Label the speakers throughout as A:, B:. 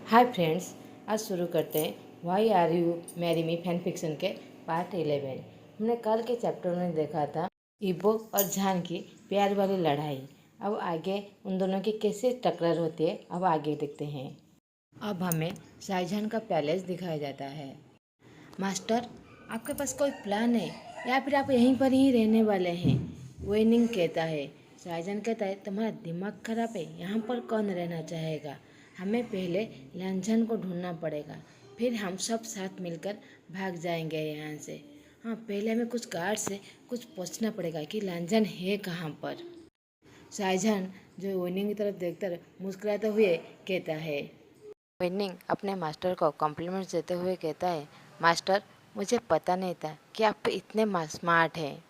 A: Hi friends, आज शुरू करते हैं why are you marry me fan fiction के पार्ट 11। हमने कल के चैप्टर में देखा था इबो और जान की प्यार वाली लड़ाई। अब आगे उन दोनों की कैसे टक्कर होती है, अब आगे देखते हैं। अब हमें शाहजहान का पैलेस दिखाया जाता है। मास्टर, आपके पास कोई प्लान है या फिर आप यहीं पर ही रहने वाले हैं? वेनिंग कहता है। शाहजहान कहता है, तुम्हारा दिमाग खराब है, यहाँ पर कौन रहना चाहेगा? हमें पहले लांछन को ढूंढना पड़ेगा, फिर हम सब साथ मिलकर भाग जाएंगे यहाँ से। हाँ, पहले हमें कुछ गार्ड से कुछ पूछना पड़ेगा कि लांछन है कहाँ पर। शाहजहान जो वेनिंग की तरफ देखकर मुस्कुराते हुए कहता है। वेनिंग अपने मास्टर को कॉम्प्लीमेंट्स देते हुए कहता है, मास्टर, मुझे पता नहीं था कि आप इतने स्मार्ट हैं।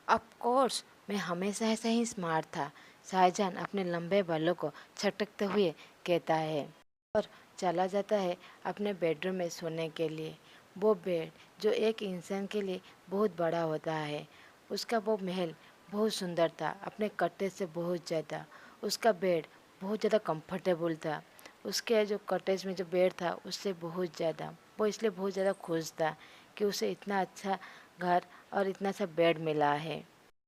A: ऑफ कोर्स, मैं हमेशा ऐसा ही स्मार्ट था। शाहजहान अपने लंबे बालों को छटकते हुए कहता है और चला जाता है अपने बेडरूम में सोने के लिए। वो बेड जो एक इंसान के लिए बहुत बड़ा होता है, उसका वो महल बहुत सुंदर था, अपने कट्टे से बहुत ज़्यादा। उसका बेड बहुत ज़्यादा कंफर्टेबल था। उसके जो कॉटेज में जो बेड था उससे बहुत ज़्यादा, वो इसलिए बहुत ज़्यादा खुश था कि उसे इतना अच्छा घर और इतना सा बेड मिला है।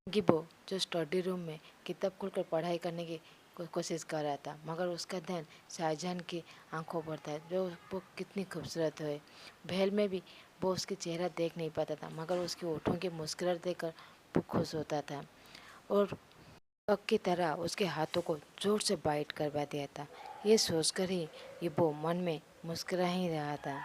A: गिबो जो स्टडी रूम में किताब खोलकर पढ़ाई करने की कोशिश कर रहा था, मगर उसका ध्यान शाहजहान की आंखों पर था, जो वो कितनी खूबसूरत है। महल में भी वो उसके चेहरा देख नहीं पाता था, मगर उसकी होठों की मुस्कुराहट देखकर वो खुश होता था और पग की तरह उसके हाथों को जोर से बाइट करवा दिया था। ये सोचकर ही ये वो मन में मुस्कुरा ही रहा था।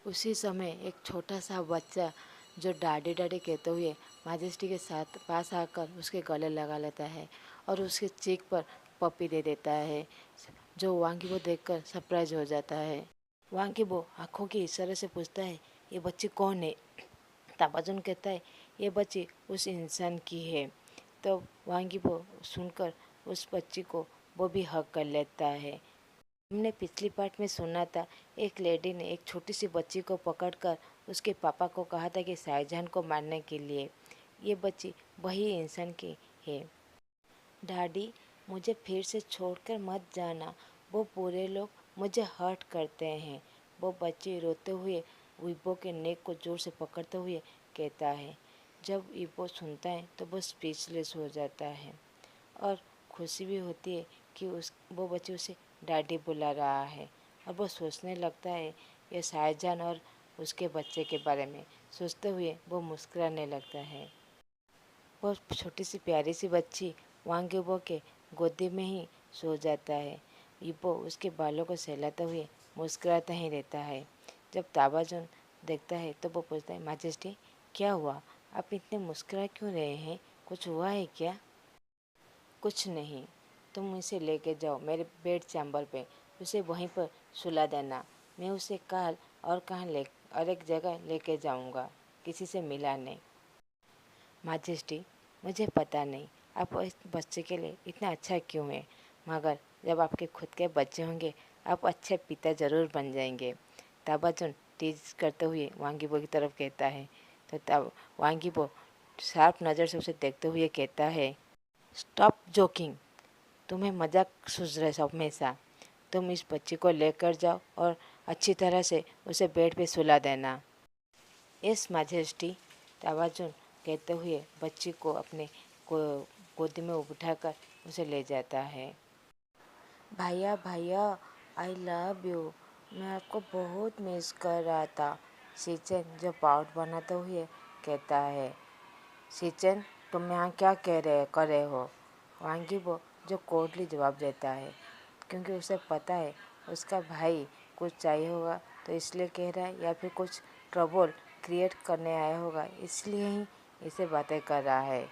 A: उसी समय एक छोटा सा बच्चा जो डाडी डाडी कहते हुए माजेस्टी के साथ पास आकर उसके गले लगा लेता है और उसके चीक पर पपी दे देता है, जो वांगीबो देखकर सरप्राइज हो जाता है। वांगीबो आंखों के इशारे से पूछता है, ये बच्ची कौन है? ताबाजुन कहता है, ये बच्ची उस इंसान की है। तो वांगीबो सुनकर उस बच्ची को वो भी हक कर लेता है। हमने पिछली पार्ट में सुना था, एक लेडी ने एक छोटी सी बच्ची को पकड़कर उसके पापा को कहा था कि शाहजहान को मारने के लिए। ये बच्ची वही इंसान की है। डैडी, मुझे फिर से छोड़कर मत जाना, वो पूरे लोग मुझे हर्ट करते हैं। वो बच्ची रोते हुए इबो के नेक को जोर से पकड़ते हुए कहता है। जब इबो सुनता है तो वो स्पीचलेस हो जाता है और खुशी भी होती है कि वो बच्ची उसे डैडी बुला रहा है। और वो सोचने लगता है ये शाहजहान और उसके बच्चे के बारे में। सोचते हुए वो मुस्कुराने लगता है। वो छोटी सी प्यारी सी बच्ची वांगीबो के गोदी में ही सो जाता है। इबो उसके बालों को सहलाते हुए मुस्कुराता ही रहता है। जब ताबाजुन देखता है तो वो पूछता है, माजेस्टी, क्या हुआ? आप इतने मुस्कुरा क्यों रहे हैं? कुछ हुआ है क्या? कुछ नहीं, तुम इसे लेके जाओ मेरे बेड चैम्बर पे, उसे वहीं पर सुला देना। मैं उसे कल और एक जगह लेके जाऊंगा, किसी से मिलाने। माजेस्टी, मुझे पता नहीं आप इस बच्चे के लिए इतना अच्छा क्यों है, मगर जब आपके खुद के बच्चे होंगे आप अच्छे पिता ज़रूर बन जाएंगे। ताबाजुन टीज करते हुए वांगीबो की तरफ कहता है। तो तब वांगीबो शार्प नज़र से उसे देखते हुए कहता है, स्टॉप जोकिंग, तुम्हें मजाक सूझ रहा है हमेशा। तुम इस बच्ची को लेकर जाओ और अच्छी तरह से उसे बेड पे सुला देना। यस माजेस्टी, तावाजुन कहते हुए बच्ची को अपने गोदी में उठाकर उसे ले जाता है। भैया भैया, आई लव यू, मैं आपको बहुत मिस कर रहा था, शिचेन जो पाउट बनाते हुए कहता है। शिचेन, तुम यहाँ क्या कर रहे हो? वांगीबो जो कोडली जवाब देता है, क्योंकि उसे पता है उसका भाई कुछ चाहिए होगा तो इसलिए कह रहा है, या फिर कुछ ट्रबल क्रिएट करने आया होगा इसलिए ही इसे बातें कर रहा है।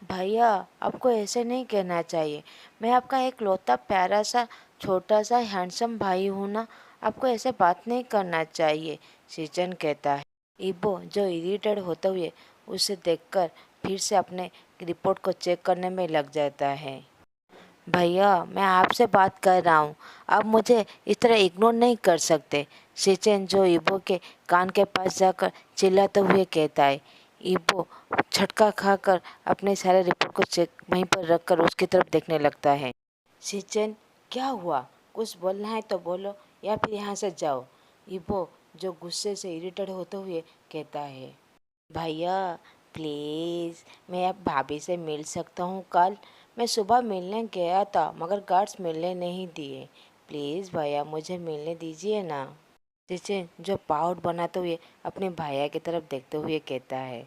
A: भैया, आपको ऐसे नहीं कहना चाहिए, मैं आपका एक लौता प्यारा सा छोटा सा हैंडसम भाई हूँ ना, आपको ऐसे बात नहीं करना चाहिए, शिचन कहता है। इबो जो इरिटेड होते हुए उसे देखकर फिर से अपने रिपोर्ट को चेक करने में लग जाता है। भैया, मैं आपसे बात कर रहा हूँ, आप मुझे इस तरह इग्नोर नहीं कर सकते, शिचेन जो इबो के कान के पास जाकर चिल्लाते हुए कहता है। इबो झटका खाकर अपने सारे रिपोर्ट को चेक वहीं पर रखकर उसकी तरफ देखने लगता है। शिचेन, क्या हुआ? कुछ बोलना है तो बोलो या फिर यहाँ से जाओ। इबो जो गुस्से से इरिटेट होते हुए कहता है, भैया प्लीज़, मैं अब भाभी से मिल सकता हूँ कल? मैं सुबह मिलने गया था मगर गार्ड्स मिलने नहीं दिए। प्लीज़ भैया मुझे मिलने दीजिए ना। सचिन जो पाउट बनाते हुए अपने भैया की तरफ देखते हुए कहता है,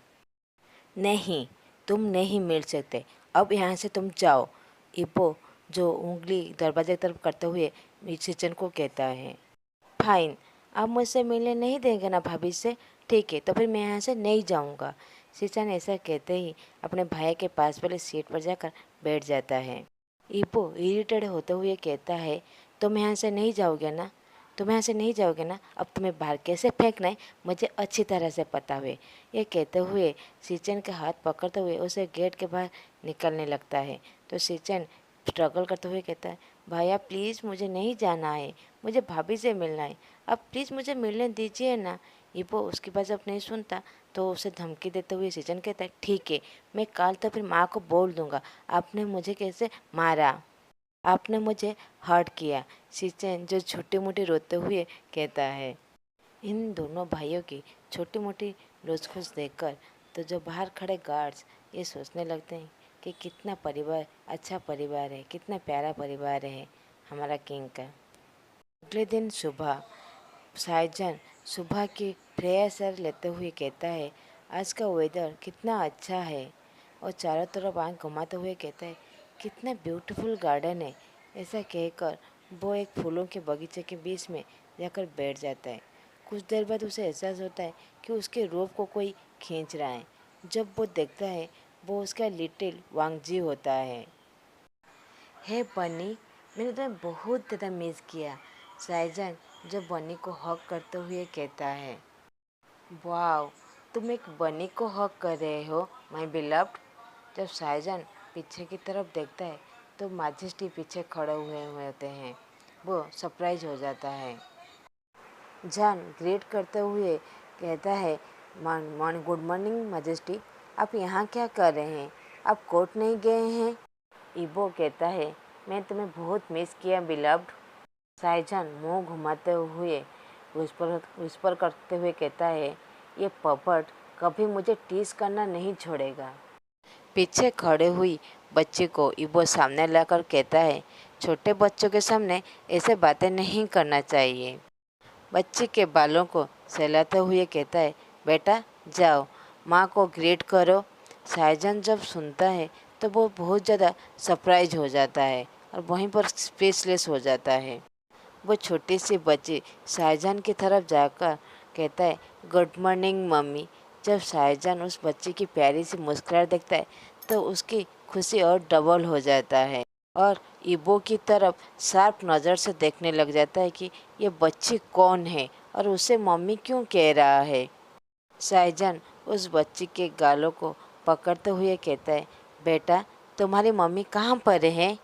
A: नहीं, तुम नहीं मिल सकते, अब यहाँ से तुम जाओ। इब्बो जो उंगली दरवाजे की तरफ करते हुए सचिन को कहता है, फाइन, आप मुझसे मिलने नहीं देंगे ना भाभी से? ठीक है, तो फिर मैं यहाँ से नहीं जाऊँगा। सचिन ऐसा कहते ही अपने भाई के पास वाली सीट पर जाकर बैठ जाता है। इब्बो इरिटेड होते हुए कहता है, तुम यहाँ से नहीं जाओगे ना? तुम यहाँ से नहीं जाओगे ना? अब तुम्हें बाहर कैसे फेंकना है मुझे अच्छी तरह से पता हुए। ये कहते हुए सचिन के हाथ पकड़ते हुए उसे गेट के बाहर निकलने लगता है। तो सचिन स्ट्रगल करते हुए कहता है, भैया प्लीज़ मुझे नहीं जाना है, मुझे भाभी से मिलना है, अब प्लीज़ मुझे मिलने दीजिए ना। इब्बो उसकी बात जब नहीं सुनता तो उसे धमकी देते हुए सचिन कहता है, ठीक है, मैं कल तो फिर माँ को बोल दूंगा आपने मुझे कैसे मारा, आपने मुझे हर्ट किया। सचिन जो छोटी मोटी रोते हुए कहता है। इन दोनों भाइयों की छोटी मोटी रोज़खोज देखकर तो जो बाहर खड़े गार्ड्स ये सोचने लगते हैं कि कितना परिवार अच्छा परिवार है, कितना प्यारा परिवार है हमारा किंग का। अगले दिन सुबह साइजन सुबह की फ्रेश एयर लेते हुए कहता है, आज का वेदर कितना अच्छा है, और चारों तरफ आँख घुमाते हुए कहता है, कितना ब्यूटीफुल गार्डन है। ऐसा कहकर वो एक फूलों के बगीचे के बीच में जाकर बैठ जाता है। कुछ देर बाद उसे एहसास होता है कि उसके रोब को कोई खींच रहा है। जब वो देखता है वो उसका लिटिल वांगजी होता है। हे बनी, मैंने तुम्हें बहुत ज़्यादा मिस किया। साइजन जो बनी को हक करते हुए कहता है, वाओ, तुम एक बनी को हक कर रहे हो माय बिलव्ड। जब साइजन पीछे की तरफ देखता है तो माजेस्टी पीछे खड़े हुए होते हैं। वो सरप्राइज हो जाता है। जॉन ग्रेट करते हुए कहता है, गुड मॉर्निंग मैजेस्टी, आप यहाँ क्या कर रहे हैं? आप कोर्ट नहीं गए हैं? इबो कहता है, मैं तुम्हें बहुत मिस किया बिलव्ड। साइजन मुंह घुमाते हुए विस्पर करते हुए कहता है, ये पपट कभी मुझे टीस करना नहीं छोड़ेगा। पीछे खड़े हुई बच्ची को इबो सामने लाकर कहता है, छोटे बच्चों के सामने ऐसे बातें नहीं करना चाहिए। बच्ची के बालों को सहलाते हुए कहता है, बेटा जाओ माँ को ग्रीट करो। साइजन जब सुनता है तो वो बहुत ज़्यादा सरप्राइज हो जाता है और वहीं पर स्पीचलेस हो जाता है। वो छोटी सी बच्ची साइजन की तरफ जाकर कहता है, गुड मॉर्निंग मम्मी। जब साइजन उस बच्ची की प्यारी सी मुस्कुराहट देखता है तो उसकी खुशी और डबल हो जाता है और इबो की तरफ शार्प नज़र से देखने लग जाता है कि ये बच्ची कौन है और उसे मम्मी क्यों कह रहा है। साइजन उस बच्ची के गालों को पकड़ते हुए कहता है, बेटा तुम्हारी मम्मी कहाँ पर है?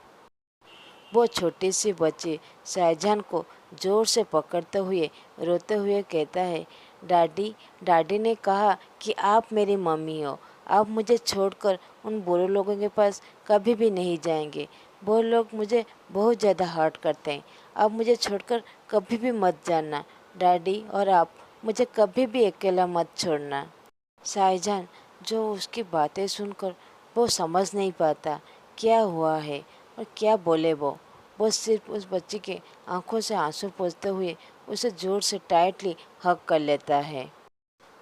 A: वो छोटी सी बच्ची शाहजहान को ज़ोर से पकड़ते हुए रोते हुए कहता है, दादी दादी ने कहा कि आप मेरी मम्मी हो। आप मुझे छोड़कर उन बुरे लोगों के पास कभी भी नहीं जाएंगे। वो लोग मुझे बहुत ज़्यादा हर्ट करते हैं। अब मुझे छोड़कर कभी भी मत जाना दादी, और आप मुझे कभी भी अकेला मत छोड़ना। शाहजहान जो उसकी बातें सुनकर वो समझ नहीं पाता क्या हुआ है और क्या बोले वो सिर्फ उस बच्ची के आंखों से आंसू पोंछते हुए उसे जोर से टाइटली हग कर लेता है।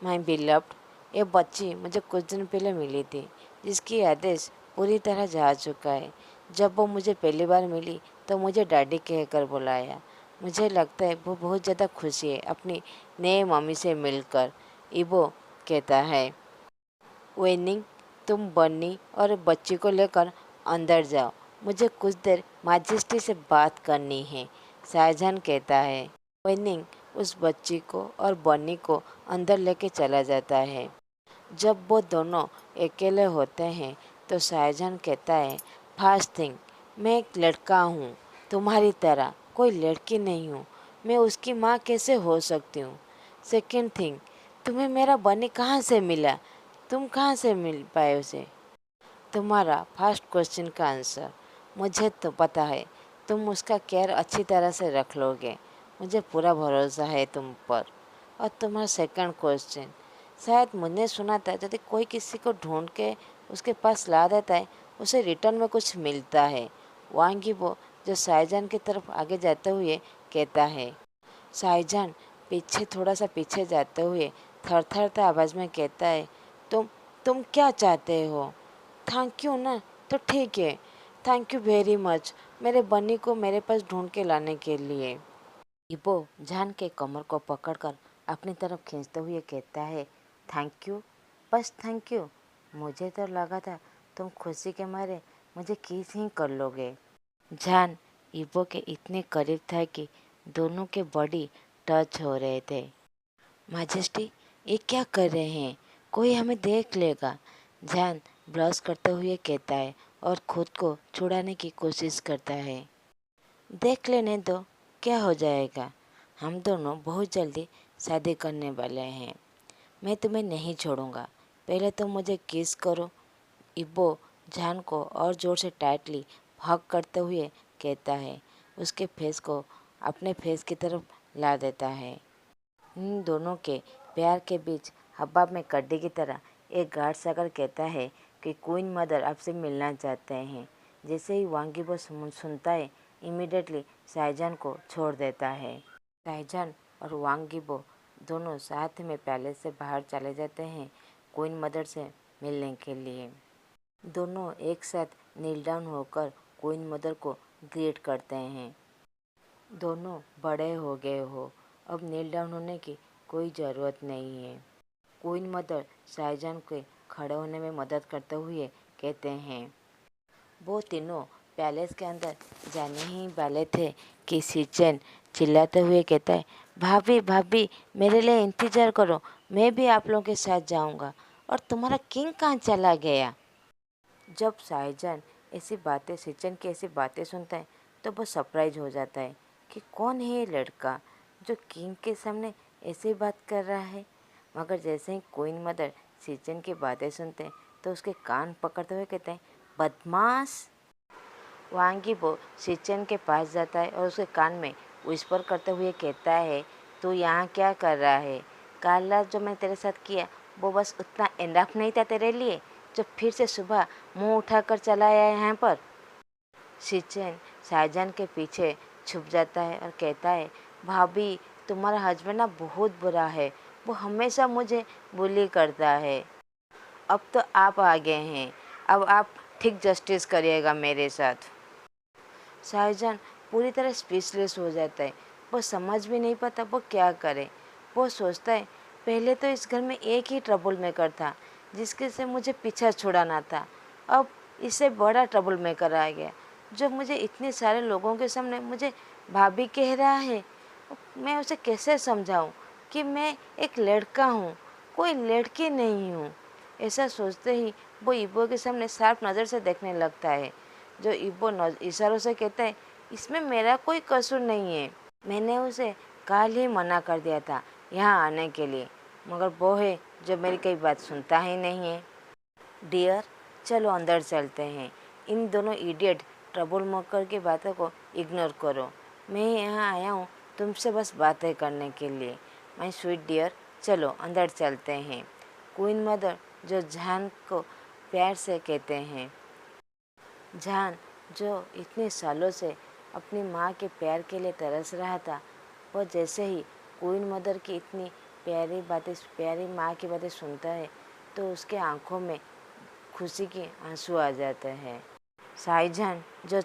A: माय बिलव्ड, ये बच्ची मुझे कुछ दिन पहले मिली थी जिसकी आदेश पूरी तरह जा चुका है। जब वो मुझे पहली बार मिली तो मुझे डैडी कहकर बुलाया। मुझे लगता है वो बहुत ज़्यादा खुशी है अपनी नए मम्मी से मिलकर। इबो कहता है, वेनिंग, तुम बन्नी और बच्ची को लेकर अंदर जाओ, मुझे कुछ देर माजेस्टी से बात करनी है। शाहजहान कहता है। वेनिंग उस बच्ची को और बन्नी को अंदर लेके चला जाता है। जब वो दोनों अकेले होते हैं तो शाहजहान कहता है, फर्स्ट थिंग, मैं एक लड़का हूँ, तुम्हारी तरह कोई लड़की नहीं हूँ। मैं उसकी माँ कैसे हो सकती हूँ? सेकेंड थिंग, तुम्हें मेरा बनी कहाँ से मिला? तुम कहाँ से मिल पाए उसे? तुम्हारा फर्स्ट क्वेश्चन का आंसर मुझे तो पता है। तुम उसका केयर अच्छी तरह से रख लोगे, मुझे पूरा भरोसा है तुम पर। और तुम्हारा सेकंड क्वेश्चन, शायद मुझे सुना था यदि कोई किसी को ढूंढ के उसके पास ला देता है उसे रिटर्न में कुछ मिलता है। वांग यीबो जो शाहजहान की तरफ आगे जाते हुए कहता है। शाहजहान पीछे थोड़ा सा पीछे जाते हुए थरथरते आवाज़ में कहता है, तुम क्या चाहते हो? थैंक यू ना, तो ठीक है, थैंक यू वेरी मच मेरे बन्नी को मेरे पास ढूंढ के लाने के लिए। इबो जान के कमर को पकड़कर अपनी तरफ खींचते हुए कहता है, थैंक यू, बस थैंक यू? मुझे तो लगा था तुम खुशी के मारे मुझे किस ही कर लोगे। जान इबो के इतने करीब था कि दोनों के बॉडी टच हो रहे थे। माजेस्टी, ये क्या कर रहे हैं? कोई हमें देख लेगा। जान ब्लश करते हुए कहता है और खुद को छुड़ाने की कोशिश करता है। देख लेने दो, क्या हो जाएगा? हम दोनों बहुत जल्दी शादी करने वाले हैं। मैं तुम्हें नहीं छोड़ूंगा, पहले तुम मुझे किस करो। इब्बो जान को और ज़ोर से टाइटली हग करते हुए कहता है, उसके फेस को अपने फेस की तरफ ला देता है। इन दोनों के प्यार के बीच हवा में कड्डी की तरह एक गार्ड सागर कहता है कि क्वीन मदर आपसे मिलना चाहते हैं। जैसे ही वांग यीबो सुनता है, इमीडिएटली शाहजहान को छोड़ देता है। शाहजहान और वांग यीबो दोनों साथ में पैलेस से बाहर चले जाते हैं क्वीन मदर से मिलने के लिए। दोनों एक साथ नील डाउन होकर क्वीन मदर को ग्रीट करते हैं। दोनों बड़े हो गए हो, अब नील डाउन होने की कोई ज़रूरत नहीं है। क्वीन मदर शाहजहान के खड़े होने में मदद करते हुए कहते हैं। वो तीनों पैलेस के अंदर जाने ही वाले थे कि सिचन चिल्लाते हुए कहता है, भाभी भाभी मेरे लिए इंतज़ार करो, मैं भी आप लोगों के साथ जाऊंगा। और तुम्हारा किंग कहाँ चला गया? जब शाहजहान ऐसी बातें सिचन की ऐसी बातें सुनता है तो वो सरप्राइज हो जाता है कि कौन है ये लड़का जो किंग के सामने ऐसे बात कर रहा है। मगर जैसे ही क्वीन मदर सिचन की बातें सुनते हैं तो उसके कान पकड़ते हुए कहते हैं, बदमाश। वांग यीबो सिचन के पास जाता है और उसके कान में विस्पर करते हुए कहता है, तू यहाँ क्या कर रहा है? कल रात जो मैंने तेरे साथ किया वो बस उतना इनफ नहीं था तेरे लिए, जो फिर से सुबह मुंह उठाकर चला आया यहाँ पर। सिचन शाहजहान के पीछे छुप जाता है और कहता है, भाभी तुम्हारा हस्बैंड ना बहुत बुरा है, वो हमेशा मुझे बुली करता है। अब तो आप आ गए हैं, अब आप ठीक जस्टिस करिएगा मेरे साथ। शाहजहान पूरी तरह स्पीचलेस हो जाता है। वो समझ भी नहीं पाता वो क्या करे। वो सोचता है, पहले तो इस घर में एक ही ट्रबल मेकर था जिसके से मुझे पीछा छुड़ाना था, अब इससे बड़ा ट्रबल मेकर आ गया जो मुझे इतने सारे लोगों के सामने मुझे भाभी कह रहा है। मैं उसे कैसे समझाऊं कि मैं एक लड़का हूँ, कोई लड़की नहीं हूँ। ऐसा सोचते ही वो इब्बो के सामने शार्प नज़र से देखने लगता है। जो इब्बो इशारों से कहता है, इसमें मेरा कोई कसूर नहीं है, मैंने उसे कल ही मना कर दिया था यहाँ आने के लिए, मगर वो है जो मेरी कोई बात सुनता ही नहीं है। डियर, चलो अंदर चलते हैं। इन दोनों इडियट ट्रबल मेकर की बातों को इग्नोर करो। मैं यहाँ आया हूँ तुमसे बस बातें करने के लिए। माय स्वीट डियर, चलो अंदर चलते हैं। क्वीन मदर जो जान को प्यार से कहते हैं। जान जो इतने सालों से अपनी माँ के प्यार के लिए तरस रहा था, वो जैसे ही क्वीन मदर की इतनी प्यारी बातें, प्यारी माँ की बातें सुनता है तो उसके आंखों में खुशी के आंसू आ जाते हैं। शाहजहान जो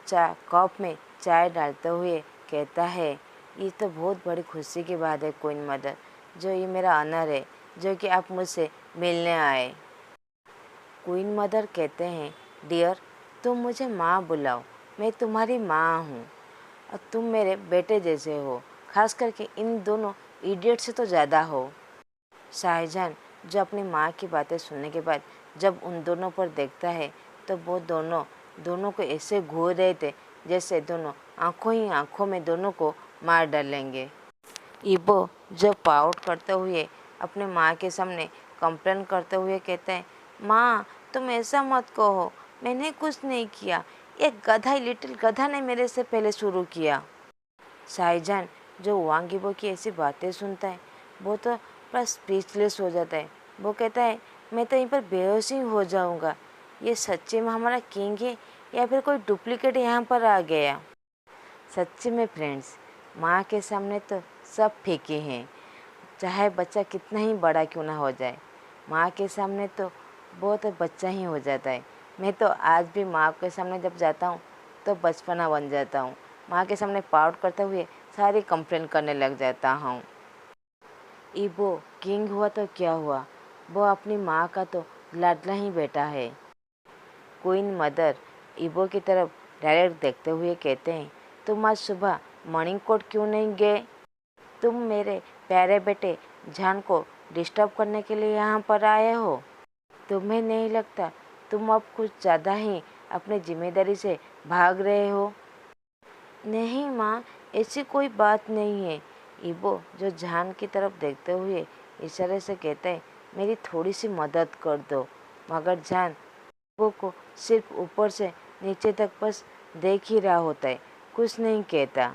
A: कप में चाय डालते हुए कहता है, ये तो बहुत बड़ी खुशी की बात है क्वीन मदर, जो ये मेरा ऑनर है जो कि आप मुझसे मिलने आए। क्वीन मदर कहते हैं, डियर तुम मुझे माँ बुलाओ, मैं तुम्हारी माँ हूँ और तुम मेरे बेटे जैसे हो, खास करके इन दोनों इडियट से तो ज़्यादा हो। शाहजहान जो अपनी माँ की बातें सुनने के बाद जब उन दोनों पर देखता है तो वो दोनों को ऐसे घूर रहे थे जैसे दोनों आंखों ही आंखों में दोनों को मार डालेंगे। इबो जो पाउट करते हुए अपने माँ के सामने कंप्लेन करते हुए कहते हैं, माँ तुम ऐसा मत कहो, मैंने कुछ नहीं किया, ये गधा, लिटिल गधा ने मेरे से पहले शुरू किया। शाहजहान जो वांग यीबो की ऐसी बातें सुनता है वो तो पूरा स्पीचलेस हो जाता है। वो कहता है मैं तो यहीं पर बेहोश ही हो जाऊंगा। ये सच्चे में हमारा किंग है या फिर कोई डुप्लीकेट यहाँ पर आ गया। सच्चे में फ्रेंड्स, माँ के सामने तो सब फीके हैं, चाहे बच्चा कितना ही बड़ा क्यों ना हो जाए। माँ के सामने तो बहुत बच्चा ही हो जाता है। मैं तो आज भी माँ के सामने जब जाता हूँ तो बचपना बन जाता हूँ। माँ के सामने पाउट करते हुए सारी कंप्लेन करने लग जाता हूँ। ईबो किंग हुआ तो क्या हुआ, वो अपनी माँ का तो लाडला ही बेटा है। क्वीन मदर ईबो की तरफ डायरेक्ट देखते हुए कहते हैं, तुम आज सुबह मॉर्निंग कोर्ट क्यों नहीं गए? तुम मेरे प्यारे बेटे जान को डिस्टर्ब करने के लिए यहाँ पर आए हो? तुम्हें नहीं लगता तुम अब कुछ ज़्यादा ही अपनी जिम्मेदारी से भाग रहे हो? नहीं माँ, ऐसी कोई बात नहीं है। ईबो जो जान की तरफ देखते हुए इशारे से कहते हैं, मेरी थोड़ी सी मदद कर दो। मगर जान ईबो को सिर्फ ऊपर से नीचे तक बस देख ही रहा होता है, कुछ नहीं कहता।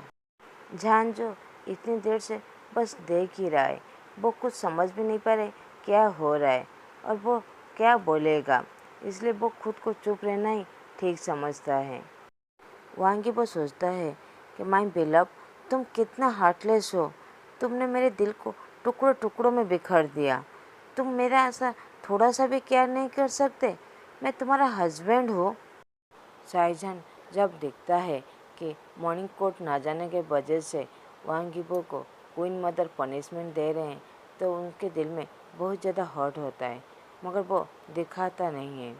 A: जान जो इतनी देर से बस देख ही रहा है, वो कुछ समझ भी नहीं पा रहे क्या हो रहा है और वो क्या बोलेगा, इसलिए वो खुद को चुप रहना ही ठीक समझता है। वांगी वो सोचता है कि माय बेलव, तुम कितना हार्टलेस हो। तुमने मेरे दिल को टुकड़ों टुकड़ों में बिखर दिया। तुम मेरा ऐसा थोड़ा सा भी केयर नहीं कर सकते? मैं तुम्हारा हस्बैंड हूँ। शाहजहान जब देखता है कि मॉर्निंग कोर्ट ना जाने के वजह से वांग यीबो को क्वीन मदर पनिशमेंट दे रहे हैं तो उनके दिल में बहुत ज़्यादा हर्ट होता है, मगर वो दिखाता नहीं है।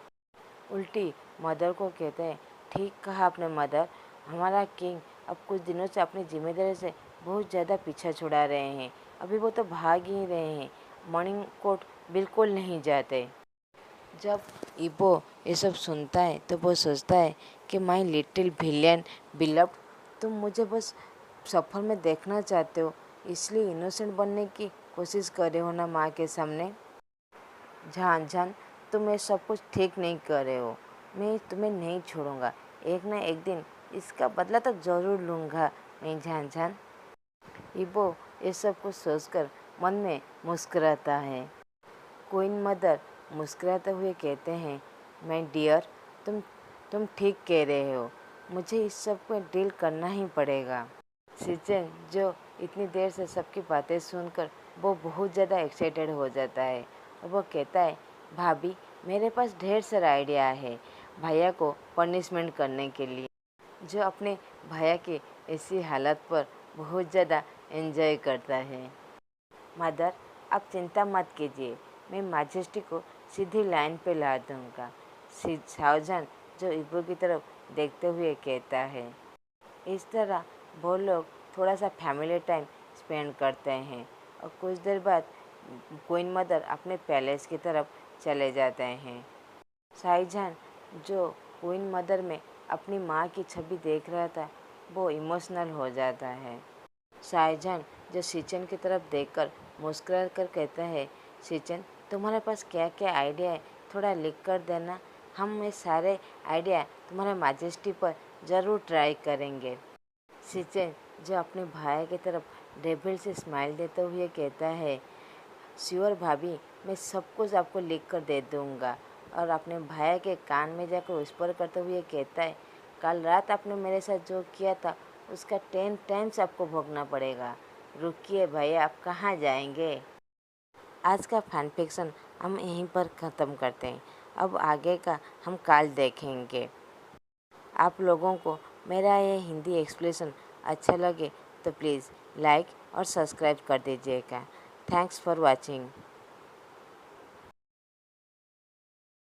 A: उल्टी मदर को कहते हैं, ठीक कहा आपने मदर, हमारा किंग अब कुछ दिनों से अपनी जिम्मेदारी से बहुत ज़्यादा पीछा छुड़ा रहे हैं। अभी वो तो भाग ही रहे हैं, मॉर्निंग कोर्ट बिल्कुल नहीं जाते। जब ईबो ये सब सुनता है तो वो सोचता है कि माय लिटिल विलियन बिलव्ड, तुम मुझे बस सफ़र में देखना चाहते हो, इसलिए इनोसेंट बनने की कोशिश कर रहे हो ना माँ के सामने। जान जान, तुम ये सब कुछ ठीक नहीं कर रहे हो। मैं तुम्हें नहीं छोड़ूंगा, एक ना एक दिन इसका बदला तो ज़रूर लूँगा मैं जान जान। ईबो ये सब कुछ सोचकर मन में मुस्कुराता है। क्वीन मदर मुस्कुराते हुए कहते हैं, माय डियर, तुम ठीक कह रहे हो, मुझे इस सब को डील करना ही पड़ेगा। सिचन जो इतनी देर से सबकी बातें सुनकर वो बहुत ज़्यादा एक्साइटेड हो जाता है और वो कहता है, भाभी मेरे पास ढेर सारा आइडिया है भैया को पनिशमेंट करने के लिए। जो अपने भैया की ऐसी हालत पर बहुत ज़्यादा एंजॉय करता है। मदर आप चिंता मत कीजिए, मैं माजेस्टी को सीधी लाइन पे ला दूँगा। शाहजहान जो ईबो की तरफ देखते हुए कहता है। इस तरह वो लोग थोड़ा सा फैमिली टाइम स्पेंड करते हैं और कुछ देर बाद क्वीन मदर अपने पैलेस की तरफ चले जाते हैं। शाहजहान जो क्वीन मदर में अपनी माँ की छवि देख रहा था वो इमोशनल हो जाता है। शाहजहान जो सिचन की तरफ देखकर मुस्कुरा कर कहता है, सिचन तुम्हारे पास क्या क्या आइडिया है थोड़ा लिख कर देना, हम ये सारे आइडिया तुम्हारे माजेस्टी पर ज़रूर ट्राई करेंगे। सिचन जो अपने भाई की तरफ डेविल से स्माइल देते हुए कहता है, श्योर भाभी, मैं सब कुछ आपको लिख कर दे दूँगा। और अपने भाई के कान में जाकर विस्पर करते हुए कहता है, कल रात आपने मेरे साथ जो किया था उसका 10 टाइम्स आपको भोगना पड़ेगा। रुकिए भैया, आप कहाँ जाएंगे? आज का फैन फिक्शन हम यहीं पर ख़त्म करते हैं, अब आगे का हम कल देखेंगे। आप लोगों को मेरा ये हिंदी एक्सप्लेनेशन अच्छा लगे तो प्लीज़ लाइक और सब्सक्राइब कर दीजिएगा। Thanks for watching.